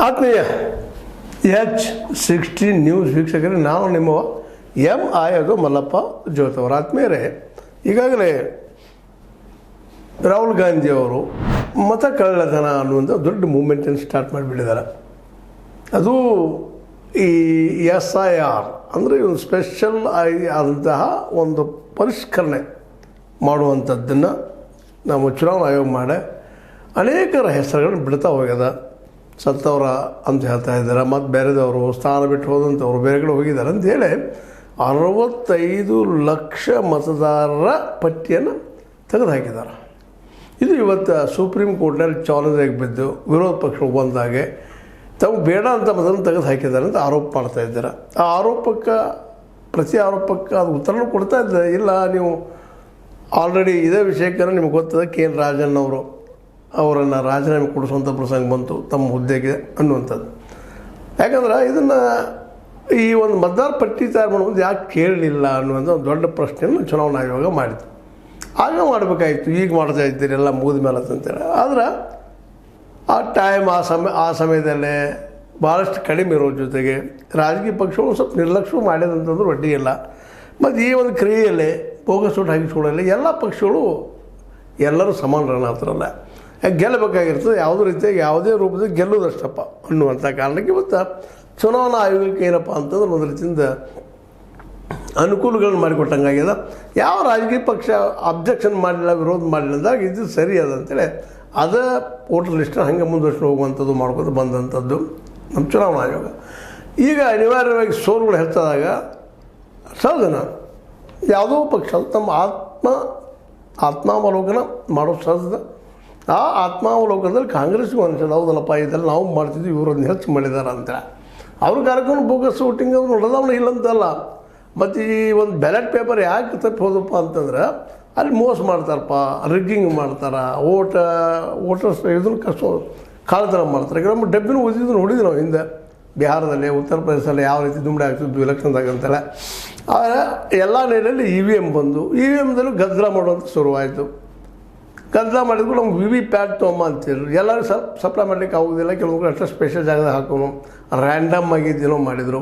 ಆತ್ಮೀಯ H16 news ವೀಕ್ಷಕರೇ, ನಾನು ನಿಮ್ಮ MI ಮಲ್ಲಪ್ಪ ಜೋತವರ. ಆತ್ಮೀಯರೇ, ಈಗಾಗಲೇ ರಾಹುಲ್ ಗಾಂಧಿಯವರು ಮತ ಕಳ್ಳತನ ಅನ್ನುವಂಥ ದೊಡ್ಡ ಮೂಮೆಂಟನ್ನು ಸ್ಟಾರ್ಟ್ ಮಾಡಿಬಿಟ್ಟಿದ್ದಾರೆ. ಅದು ಈ SIR ಅಂದರೆ ಒಂದು ಸ್ಪೆಷಲ್ ಆದಂತಹ ಒಂದು ಪರಿಷ್ಕರಣೆ ಮಾಡುವಂಥದ್ದನ್ನು ನಮ್ಮ ಚುನಾವಣಾ ಆಯೋಗ ಮಾಡಿ ಅನೇಕರ ಹೆಸರುಗಳನ್ನು ಬಿಡ್ತಾ ಹೋಗ್ಯದ. ಸತ್ತವರ ಅಂತ ಹೇಳ್ತಾ ಇದ್ದಾರೆ, ಮತ್ತು ಬೇರೆದವರು ಸ್ಥಾನ ಬಿಟ್ಟು ಹೋದಂಥವ್ರು ಬೇರೆ ಕಡೆ ಹೋಗಿದ್ದಾರೆ ಅಂಥೇಳಿ 65 ಲಕ್ಷ ಮತದಾರರ ಪಟ್ಟಿಯನ್ನು ತೆಗೆದುಹಾಕಿದ್ದಾರೆ. ಇದು ಇವತ್ತು ಸುಪ್ರೀಂ ಕೋರ್ಟ್ನಲ್ಲಿ ಚಾಲೆಂಜಾಗಿ ಬಿದ್ದು ವಿರೋಧ ಪಕ್ಷಗಳು ಬಂದಾಗೆ ತಾವು ಬೇಡ ಅಂತ ಮತವನ್ನು ತೆಗೆದು ಹಾಕಿದ್ದಾರೆ ಅಂತ ಆರೋಪ ಮಾಡ್ತಾ ಇದ್ದಾರೆ. ಆ ಆರೋಪಕ್ಕೆ ಪ್ರತಿ ಆರೋಪಕ್ಕೆ ಅದು ಉತ್ತರನೂ ಕೊಡ್ತಾ ಇದ್ದಾರೆ. ಇಲ್ಲ, ನೀವು ಆಲ್ರೆಡಿ ಇದೇ ವಿಷಯಕ್ಕೆ ನಿಮ್ಗೆ ಗೊತ್ತದ KN ರಾಜನ್ ಅವರನ್ನು ರಾಜೀನಾಮೆ ಕೊಡಿಸುವಂಥ ಪ್ರಸಂಗ ಬಂತು ತಮ್ಮ ಹುದ್ದೆಗೆ ಅನ್ನುವಂಥದ್ದು. ಯಾಕಂದ್ರೆ ಇದನ್ನು ಈ ಒಂದು ಮತದಾರ ಪಟ್ಟಿ ತಯಾರು ಮಾಡುವುದು ಯಾಕೆ ಕೇಳಲಿಲ್ಲ ಅನ್ನುವಂಥ ಒಂದು ದೊಡ್ಡ ಪ್ರಶ್ನೆಯನ್ನು ಚುನಾವಣಾ ಆಯೋಗ ಮಾಡಿತು. ಆಗ ಮಾಡಬೇಕಾಗಿತ್ತು, ಈಗ ಮಾಡ್ತಾ ಇದ್ದೀರಿ ಎಲ್ಲ ಮುಗಿದ ಮೇಲೆ ಅಂತೇಳಿ. ಆದ್ರೆ ಆ ಟೈಮ್ ಆ ಸಮಯದಲ್ಲೇ ಭಾಳಷ್ಟು ಕಡಿಮೆ ಇರೋ ಜೊತೆಗೆ ರಾಜಕೀಯ ಪಕ್ಷಗಳು ಸ್ವಲ್ಪ ನಿರ್ಲಕ್ಷ್ಯ ಮಾಡಿದಂಥದ್ದು ಒಡ್ಡಿ ಇಲ್ಲ. ಮತ್ತು ಈ ಒಂದು ಕ್ರಿಯೆಯಲ್ಲಿ ಬೋಗಸ್ ಓಟ್ ಹಾಕಿಸ್ಕೊಳ್ಳಲಿ ಎಲ್ಲ ಪಕ್ಷಗಳು ಎಲ್ಲರೂ ಸಮಾನರನ್ನಾತ್ರಲ್ಲ, ಗೆಲ್ಲಬೇಕಾಗಿರ್ತದೆ. ಯಾವುದೇ ರೀತಿಯಾಗಿ ಯಾವುದೇ ರೂಪದಲ್ಲಿ ಗೆಲ್ಲುವುದಷ್ಟಪ್ಪ ಅನ್ನುವಂಥ ಕಾರಣಕ್ಕೆ ಇವತ್ತು ಚುನಾವಣಾ ಆಯೋಗಕ್ಕೆ ಏನಪ್ಪ ಅಂತಂದ್ರೆ ಒಂದು ರೀತಿಯಿಂದ ಅನುಕೂಲಗಳನ್ನು ಮಾಡಿಕೊಟ್ಟಂಗಾಗ್ಯದ. ಯಾವ ರಾಜಕೀಯ ಪಕ್ಷ ಅಬ್ಜೆಕ್ಷನ್ ಮಾಡಲಿಲ್ಲ, ವಿರೋಧ ಮಾಡಲಿಲ್ಲ ಅಂದಾಗ ಇದು ಸರಿ ಅದ ಅಂತೇಳಿ ಅದೇ ವೋಟರ್ ಲಿಸ್ಟನ್ನು ಹಾಗೆ ಮುಂದುವರ್ಸ್ಕೊಂಡು ಹೋಗುವಂಥದ್ದು ಮಾಡ್ಕೊಂಡು ಬಂದಂಥದ್ದು ನಮ್ಮ ಚುನಾವಣಾ ಆಯೋಗ. ಈಗ ಅನಿವಾರ್ಯವಾಗಿ ಸೋಲುಗಳು ಹೆಚ್ಚಾದಾಗ ಸಹಜನ ಯಾವುದೋ ಪಕ್ಷ ತಮ್ಮ ಆತ್ಮಾವಲೋಕನ ಮಾಡೋ ಸಹಜದ. ಆ ಆತ್ಮಾವಲೋಕನದಲ್ಲಿ ಕಾಂಗ್ರೆಸ್ಗೂ ಅನಿಸೋದು, ಹೌದಲ್ಲಪ್ಪ ಇದೆಲ್ಲ ನಾವು ಮಾಡ್ತಿದ್ವಿ, ಇವರನ್ನು ಹೆಚ್ಚು ಮಾಡಿದ್ದಾರೆ ಅಂತೇಳಿ ಅವ್ರ ಕಾರ್ಯಕ್ರಮ ಬೋಗಸ್ ವೋಟಿಂಗ್ ಅದು ನೋಡೋದವನ್ನ ಇಲ್ಲಂತಲ್ಲ. ಮತ್ತು ಈ ಒಂದು ಬ್ಯಾಲೆಟ್ ಪೇಪರ್ ಯಾಕೆ ತಪ್ಪಿ ಹೋದಪ್ಪ ಅಂತಂದ್ರೆ ಅಲ್ಲಿ ಮೋಸ ಮಾಡ್ತಾರಪ್ಪ, ರಿಗ್ಗಿಂಗ್ ಮಾಡ್ತಾರೆ, ವೋಟರ್ಸ್ ಇದನ್ನು ಕಾಳತನ ಮಾಡ್ತಾರೆ. ಈಗ ನಮ್ಮ ಡಬ್ಬಿನ ಓದಿದ್ದು ನೋಡಿದ್ವಿ ನಾವು ಹಿಂದೆ ಬಿಹಾರದಲ್ಲಿ, ಉತ್ತರ ಪ್ರದೇಶದಲ್ಲಿ ಯಾವ ರೀತಿ ದುಂಬಡಿ ಆಗ್ತಿದ್ವು ಎಲೆಕ್ಷನ್ದಾಗ ಅಂತೇಳಿ. ಆದರೆ ಎಲ್ಲ ನೆಲೆಯಲ್ಲಿ EVM ಬಂದು EVMದಲ್ಲೂ ಗದ್ದಲ ಮಾಡುವಂಥ ಶುರುವಾಯಿತು. ಗದ್ದಲ ಮಾಡಿದ್ರು ನಮ್ಗೆ VVPAT ತೊಗೊಂಬ ಅಂತಿದ್ರು. ಎಲ್ಲರೂ ಸಪ್ಲೈ ಮಾಡಲಿಕ್ಕೆ ಆಗೋದಿಲ್ಲ, ಕೆಲವೊಂದು ಅಷ್ಟು ಸ್ಪೆಷಲ್ ಜಾಗದಾಗ ಹಾಕೋನು ರ್ಯಾಂಡಮ್ ಆಗಿದ್ದೇನೋ ಮಾಡಿದರು.